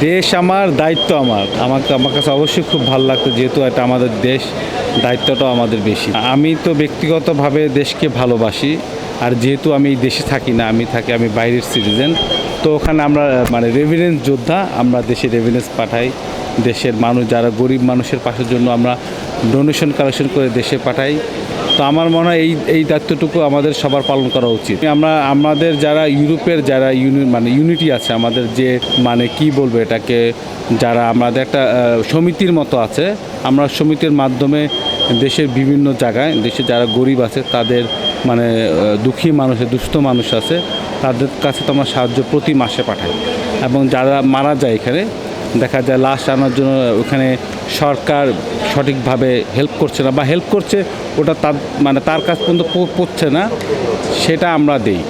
দেশ আমার, দায়িত্ব আমার। আমার কাছে অবশ্যই খুব ভালো লাগতো, যেহেতু এটা আমাদের দেশ, দায়িত্বটাও আমাদের বেশি। আমি তো ব্যক্তিগতভাবে দেশকে ভালোবাসি, আর যেহেতু আমি এই দেশে থাকি না, আমি বাইরের সিটিজেন। তো ওখানে আমরা মানে রেভিডেন্স যোদ্ধা, আমরা দেশে রেভিডেন্স পাঠাই। দেশের মানুষ যারা গরিব মানুষের পাশের জন্য আমরা ডোনেশন কালেকশন করে দেশে পাঠাই। তো আমার মনে হয় এই দায়িত্বটুকু আমাদের সবার পালন করা উচিত। আমাদের যারা ইউরোপের যারা ইউনিটি আছে, আমাদের যে মানে কি বলবো এটাকে, যারা আমাদের একটা সমিতির মতো আছে, আমরা সমিতির মাধ্যমে দেশের বিভিন্ন জায়গায়, দেশে যারা গরিব আছে তাদের মানে দুঃখী দুস্থ মানুষ আছে, তাদের কাছে তো আমরা সাহায্য প্রতি মাসে পাঠাই। এবং যারা মারা যায় এখানে, দেখা যায় লাশ আনার জন্য ওখানে সরকার সঠিকভাবে হেল্প করছে না, বা হেল্প করছে ওটা তার কাছ পর্যন্ত পৌঁছছে না, সেটা আমরা দেই।